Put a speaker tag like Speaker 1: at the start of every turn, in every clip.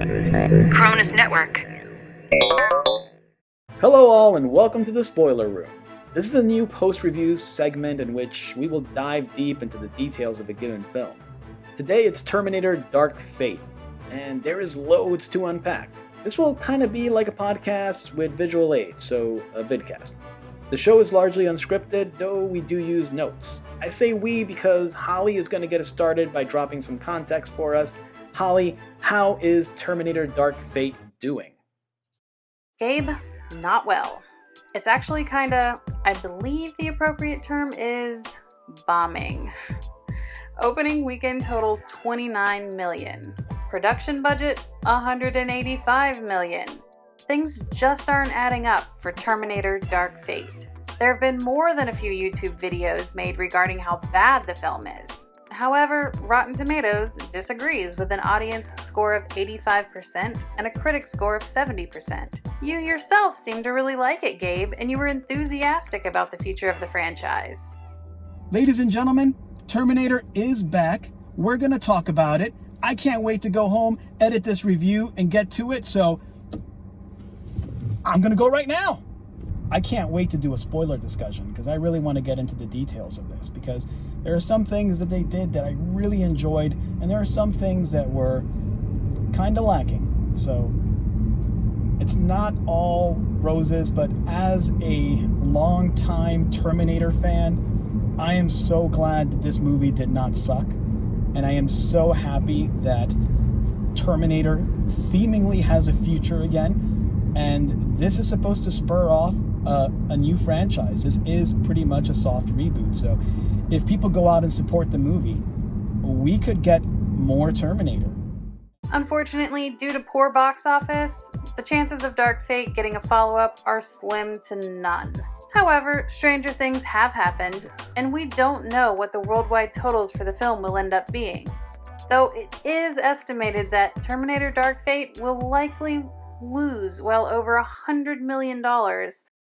Speaker 1: Cronus Network.
Speaker 2: Hello all and welcome to the Spoiler Room. This is a new post-review segment in which we will dive deep into the details of a given film. Today it's Terminator Dark Fate, and there is loads to unpack. This will kind of be like a podcast with visual aids, so a vidcast. The show is largely unscripted, though we do use notes. I say we because Holly is going to get us started by dropping some context for us. Holly, how is Terminator Dark Fate doing?
Speaker 3: Gabe, not well. It's actually kinda, I believe the appropriate term is bombing. Opening weekend totals $29 million. Production budget, $185 million. Things just aren't adding up for Terminator Dark Fate. There have been more than a few YouTube videos made regarding how bad the film is. However, Rotten Tomatoes disagrees with an audience score of 85% and a critic score of 70%. You yourself seem to really like it, Gabe, and you were enthusiastic about the future of the franchise.
Speaker 4: Ladies and gentlemen, Terminator is back. We're going to talk about it. I can't wait to go home, edit this review, and get to it, so I'm going to go right now. I can't wait to do a spoiler discussion because I really want to get into the details of this, because there are some things that they did that I really enjoyed, and there are some things that were kind of lacking. So it's not all roses, but as a longtime Terminator fan, I am so glad that this movie did not suck, and I am so happy that Terminator seemingly has a future again, and this is supposed to spur off a new franchise. This is pretty much a soft reboot, so if people go out and support the movie, we could get more Terminator.
Speaker 3: Unfortunately, due to poor box office, the chances of Dark Fate getting a follow-up are slim to none. However, stranger things have happened, and we don't know what the worldwide totals for the film will end up being. Though it is estimated that Terminator Dark Fate will likely lose well over $100 million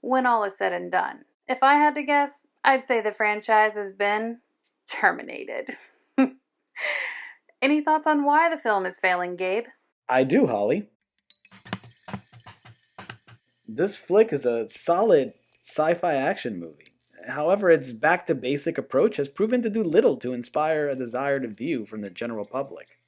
Speaker 3: when all is said and done. If I had to guess, I'd say the franchise has been terminated. Any thoughts on why the film is failing, Gabe?
Speaker 2: I do, Holly. This flick is a solid sci-fi action movie. However, its back-to-basic approach has proven to do little to inspire a desire to view from the general public.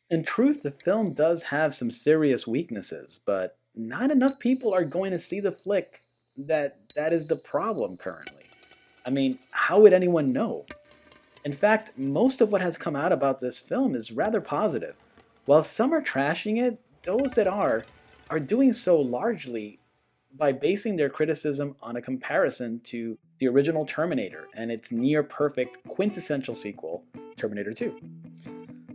Speaker 2: In truth, the film does have some serious weaknesses, but not enough people are going to see the flick that is the problem currently. I mean, how would anyone know? In fact, most of what has come out about this film is rather positive. While some are trashing it, those that are doing so largely by basing their criticism on a comparison to the original Terminator and its near-perfect quintessential sequel, Terminator 2.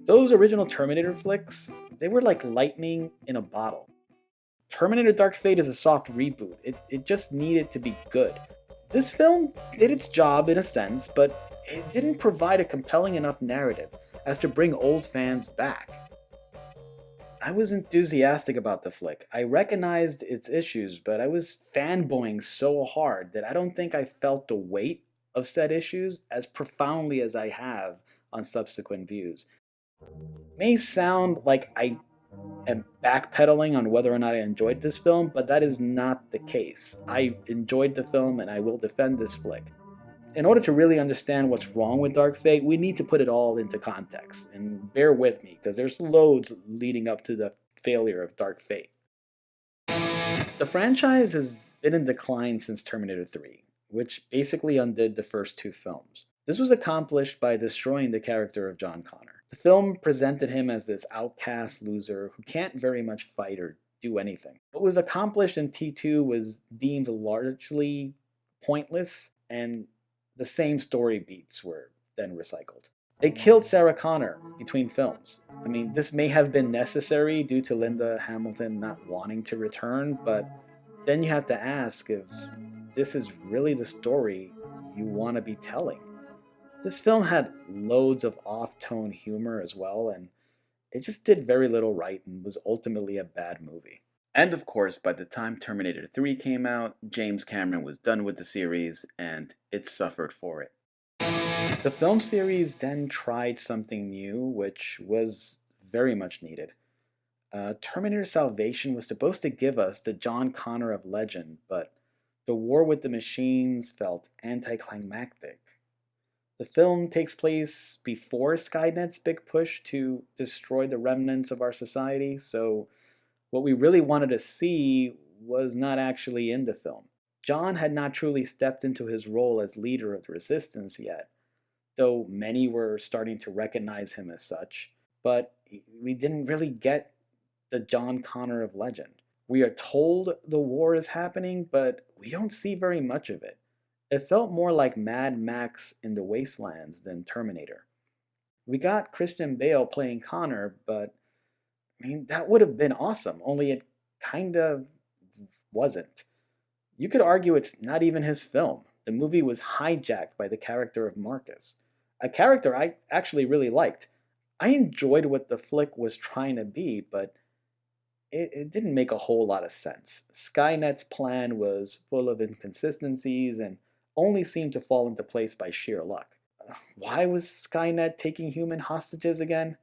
Speaker 2: Those original Terminator flicks, they were like lightning in a bottle. Terminator Dark Fate is a soft reboot. It just needed to be good. This film did its job in a sense, but it didn't provide a compelling enough narrative as to bring old fans back. I was enthusiastic about the flick. I recognized its issues, but I was fanboying so hard that I don't think I felt the weight of said issues as profoundly as I have on subsequent views. It may sound like I am backpedaling on whether or not I enjoyed this film, but that is not the case. I enjoyed the film and I will defend this flick. In order to really understand what's wrong with Dark Fate, we need to put it all into context, and bear with me because there's loads leading up to the failure of Dark Fate. The franchise has been in decline since Terminator 3, which basically undid the first two films. This was accomplished by destroying the character of John Connor. The film presented him as this outcast loser who can't very much fight or do anything. What was accomplished in T2 was deemed largely pointless, and the same story beats were then recycled. They killed Sarah Connor between films. I mean, this may have been necessary due to Linda Hamilton not wanting to return, but then you have to ask if this is really the story you want to be telling. This film had loads of off-tone humor as well, and it just did very little right and was ultimately a bad movie. And of course, by the time Terminator 3 came out, James Cameron was done with the series, and it suffered for it. The film series then tried something new, which was very much needed. Terminator Salvation was supposed to give us the John Connor of legend, but the war with the machines felt anticlimactic. The film takes place before Skynet's big push to destroy the remnants of our society, so what we really wanted to see was not actually in the film. John had not truly stepped into his role as leader of the resistance yet, though many were starting to recognize him as such, but we didn't really get the John Connor of legend. We are told the war is happening, but we don't see very much of it. It felt more like Mad Max in the Wastelands than Terminator. We got Christian Bale playing Connor, but I mean, that would have been awesome, only it kind of wasn't. You could argue it's not even his film. The movie was hijacked by the character of Marcus, a character I actually really liked. I enjoyed what the flick was trying to be, but it didn't make a whole lot of sense. Skynet's plan was full of inconsistencies and only seemed to fall into place by sheer luck. Why was Skynet taking human hostages again?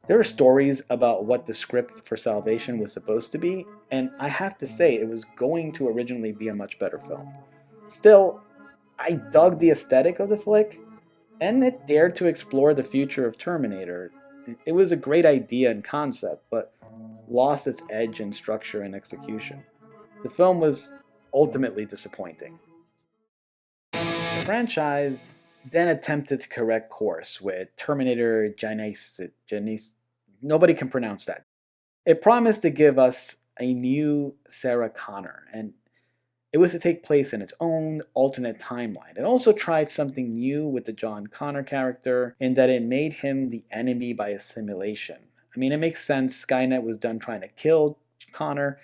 Speaker 2: There are stories about what the script for Salvation was supposed to be, and I have to say it was going to originally be a much better film. Still, I dug the aesthetic of the flick, and it dared to explore the future of Terminator. It was a great idea and concept, but lost its edge in structure and execution. The film was ultimately disappointing. The franchise then attempted to correct course with Terminator Genesis. Nobody can pronounce that. It promised to give us a new Sarah Connor, and it was to take place in its own alternate timeline. It also tried something new with the John Connor character in that it made him the enemy by assimilation. I mean, it makes sense. Skynet was done trying to kill Connor.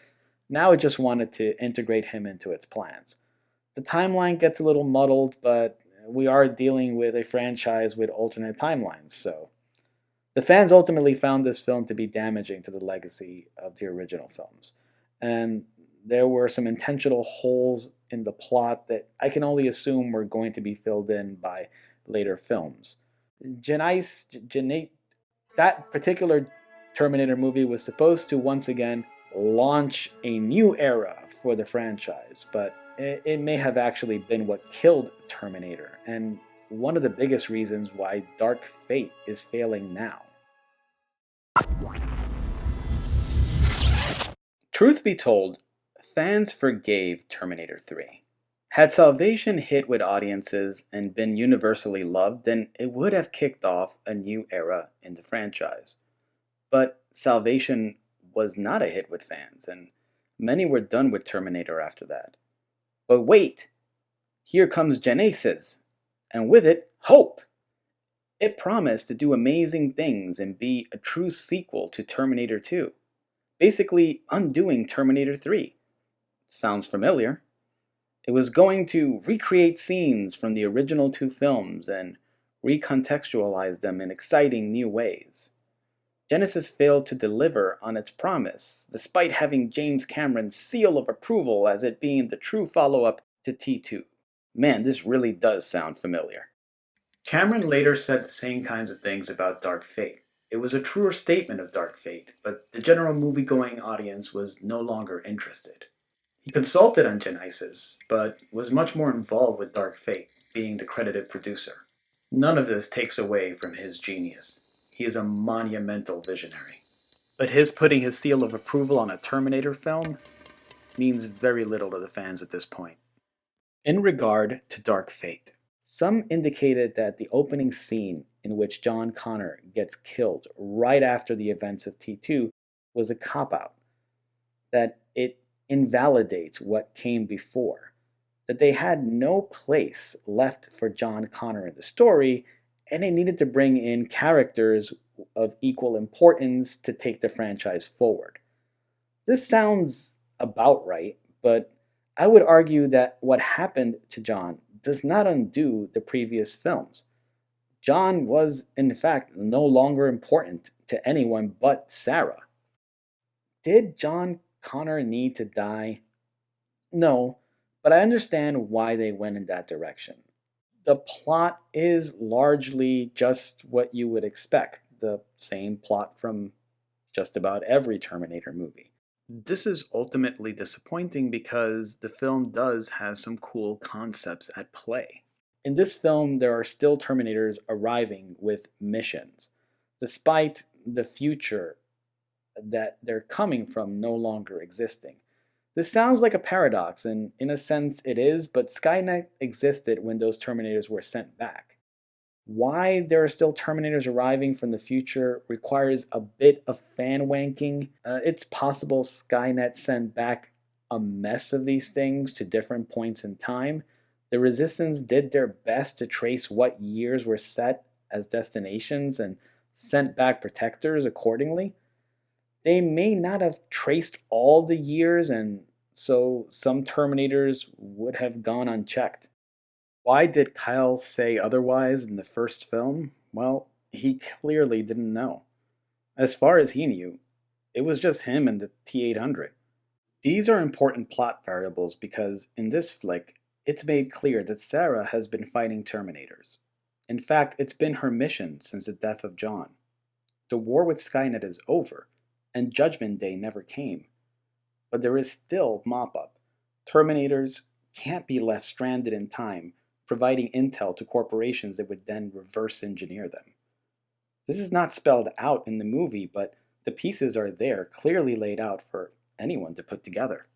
Speaker 2: Now it just wanted to integrate him into its plans. The timeline gets a little muddled, but we are dealing with a franchise with alternate timelines, so the fans ultimately found this film to be damaging to the legacy of the original films. And there were some intentional holes in the plot that I can only assume were going to be filled in by later films. Genite, that particular Terminator movie was supposed to once again launch a new era for the franchise, but it may have actually been what killed Terminator, and one of the biggest reasons why Dark Fate is failing now. Truth be told, fans forgave Terminator 3. Had Salvation hit with audiences and been universally loved, then it would have kicked off a new era in the franchise. But Salvation was not a hit with fans, and many were done with Terminator after that. But wait! Here comes Genesis, and with it, hope! It promised to do amazing things and be a true sequel to Terminator 2, basically undoing Terminator 3. Sounds familiar. It was going to recreate scenes from the original two films and recontextualize them in exciting new ways. Genesis failed to deliver on its promise, despite having James Cameron's seal of approval as it being the true follow-up to T2. Man, this really does sound familiar. Cameron later said the same kinds of things about Dark Fate. It was a truer statement of Dark Fate, but the general movie-going audience was no longer interested. He consulted on Genesis, but was much more involved with Dark Fate, being the credited producer. None of this takes away from his genius. He is a monumental visionary. But his putting his seal of approval on a Terminator film means very little to the fans at this point. In regard to Dark Fate, some indicated that the opening scene in which John Connor gets killed right after the events of T2 was a cop-out, that it invalidates what came before, that they had no place left for John Connor in the story, and they needed to bring in characters of equal importance to take the franchise forward. This sounds about right, but I would argue that what happened to John does not undo the previous films. John was, in fact, no longer important to anyone but Sarah. Did John Connor need to die? No, but I understand why they went in that direction. The plot is largely just what you would expect, the same plot from just about every Terminator movie. This is ultimately disappointing because the film does have some cool concepts at play. In this film, there are still Terminators arriving with missions, despite the future that they're coming from no longer existing. This sounds like a paradox, and in a sense it is, but Skynet existed when those Terminators were sent back. Why there are still Terminators arriving from the future requires a bit of fan wanking. It's possible Skynet sent back a mess of these things to different points in time. The Resistance did their best to trace what years were set as destinations and sent back protectors accordingly. They may not have traced all the years, and so some Terminators would have gone unchecked. Why did Kyle say otherwise in the first film? Well, he clearly didn't know. As far as he knew, it was just him and the T-800. These are important plot variables because in this flick, it's made clear that Sarah has been fighting Terminators. In fact, it's been her mission since the death of John. The war with Skynet is over, and Judgment Day never came. But there is still mop-up. Terminators can't be left stranded in time, providing intel to corporations that would then reverse engineer them. This is not spelled out in the movie, but the pieces are there, clearly laid out for anyone to put together.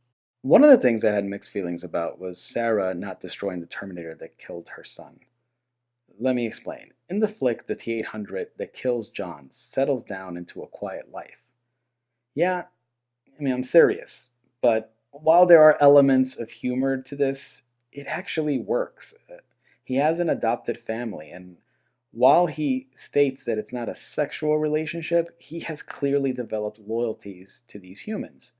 Speaker 2: One of the things I had mixed feelings about was Sarah not destroying the Terminator that killed her son. Let me explain. In the flick, the T-800 that kills John settles down into a quiet life. Yeah, I'm serious, but while there are elements of humor to this, it actually works. He has an adopted family, and while he states that it's not a sexual relationship, he has clearly developed loyalties to these humans,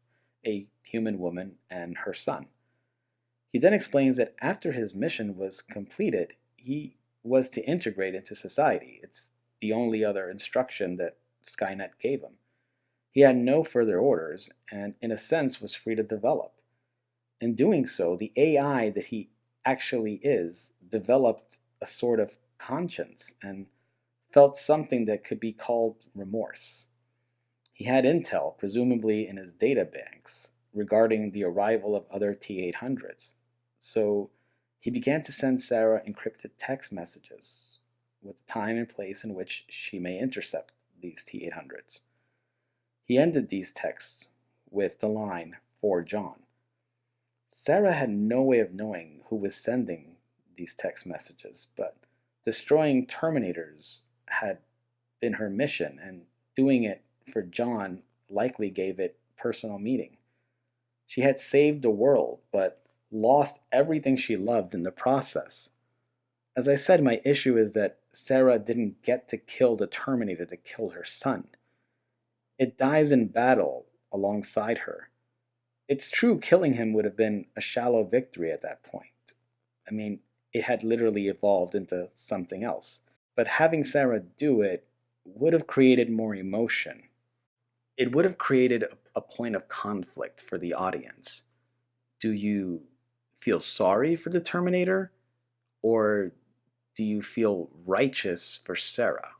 Speaker 2: a human woman and her son. He then explains that after his mission was completed, he was to integrate into society. It's the only other instruction that Skynet gave him. He had no further orders, and in a sense was free to develop. In doing so, the AI that he actually is developed a sort of conscience and felt something that could be called remorse. He had intel, presumably in his data banks, regarding the arrival of other T-800s. So he began to send Sarah encrypted text messages with the time and place in which she may intercept these T-800s. He ended these texts with the line, "For John." Sarah had no way of knowing who was sending these text messages, but destroying Terminators had been her mission, and doing it for John likely gave it personal meaning. She had saved the world, but lost everything she loved in the process. As I said, my issue is that Sarah didn't get to kill the Terminator that killed her son. It dies in battle alongside her. It's true killing him would have been a shallow victory at that point. It had literally evolved into something else. But having Sarah do it would have created more emotion. It would have created a point of conflict for the audience. Do you feel sorry for the Terminator? Or do you feel righteous for Sarah?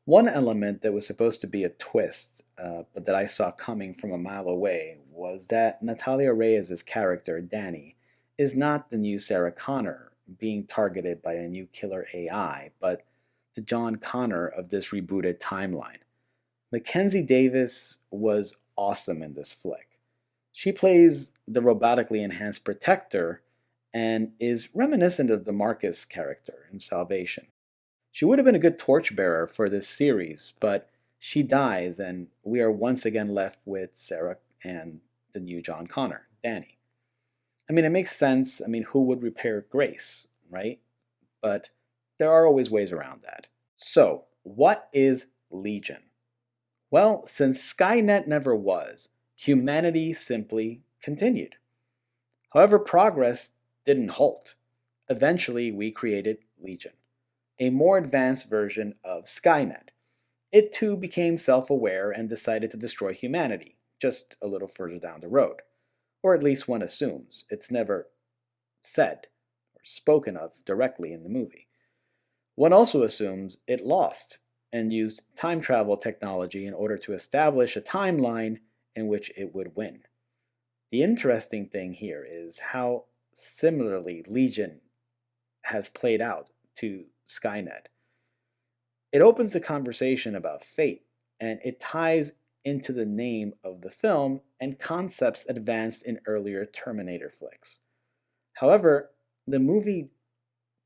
Speaker 2: One element that was supposed to be a twist, but that I saw coming from a mile away, was that Natalia Reyes' character, Danny, is not the new Sarah Connor being targeted by a new killer AI, but the John Connor of this rebooted timeline. Mackenzie Davis was awesome in this flick. She plays the robotically enhanced protector and is reminiscent of the Marcus character in Salvation. She would have been a good torchbearer for this series, but she dies, and we are once again left with Sarah and the new John Connor, Danny. It makes sense. Who would repair Grace, right? But there are always ways around that. So, what is Legion? Well, since Skynet never was, humanity simply continued. However, progress didn't halt. Eventually, we created Legion, a more advanced version of Skynet. It too became self-aware and decided to destroy humanity, just a little further down the road. Or at least one assumes. It's never said or spoken of directly in the movie. One also assumes it lost and used time travel technology in order to establish a timeline in which it would win. The interesting thing here is how similarly Legion has played out to Skynet. It opens the conversation about fate, and it ties into the name of the film and concepts advanced in earlier Terminator flicks. However, the movie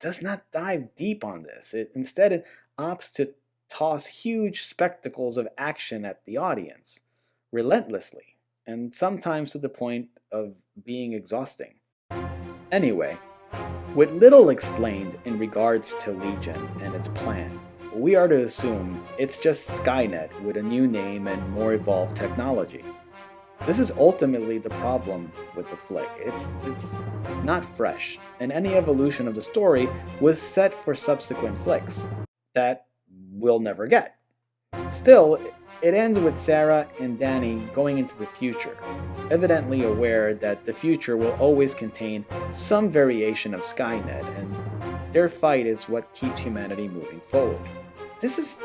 Speaker 2: does not dive deep on this. It instead opts to toss huge spectacles of action at the audience, relentlessly, and sometimes to the point of being exhausting. Anyway, with little explained in regards to Legion and its plan, we are to assume it's just Skynet with a new name and more evolved technology. This is ultimately the problem with the flick. It's not fresh, and any evolution of the story was set for subsequent flicks that we'll never get. Still, it ends with Sarah and Danny going into the future, evidently aware that the future will always contain some variation of Skynet, and their fight is what keeps humanity moving forward. This is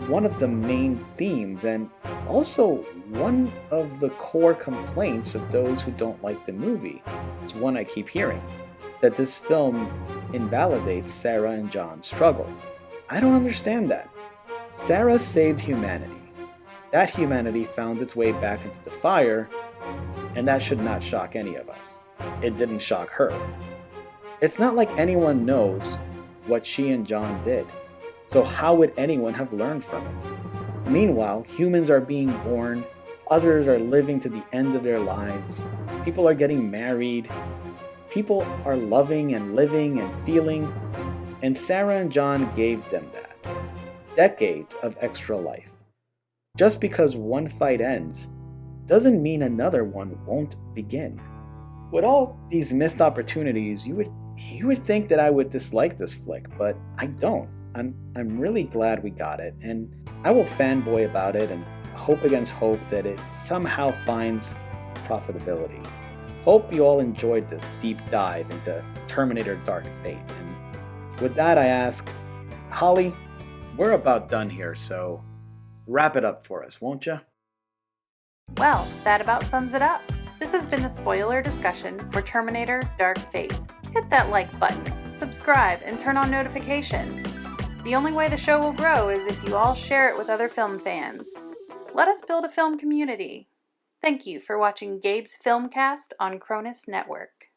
Speaker 2: one of the main themes, and also one of the core complaints of those who don't like the movie. It's one I keep hearing, that this film invalidates Sarah and John's struggle. I don't understand that. Sarah saved humanity. That humanity found its way back into the fire, and that should not shock any of us. It didn't shock her. It's not like anyone knows what she and John did, so how would anyone have learned from it? Meanwhile, humans are being born, others are living to the end of their lives, people are getting married, people are loving and living and feeling, and Sarah and John gave them that. Decades of extra life. Just because one fight ends doesn't mean another one won't begin. With all these missed opportunities, you would think that I would dislike this flick, but I don't. I'm really glad we got it, and I will fanboy about it and hope against hope that it somehow finds profitability. Hope you all enjoyed this deep dive into Terminator Dark Fate. And with that, I ask, Holly, we're about done here, so wrap it up for us, won't you?
Speaker 3: Well, that about sums it up. This has been the spoiler discussion for Terminator Dark Fate. Hit that like button, subscribe, and turn on notifications. The only way the show will grow is if you all share it with other film fans. Let us build a film community. Thank you for watching Gabe's Filmcast on Cronus Network.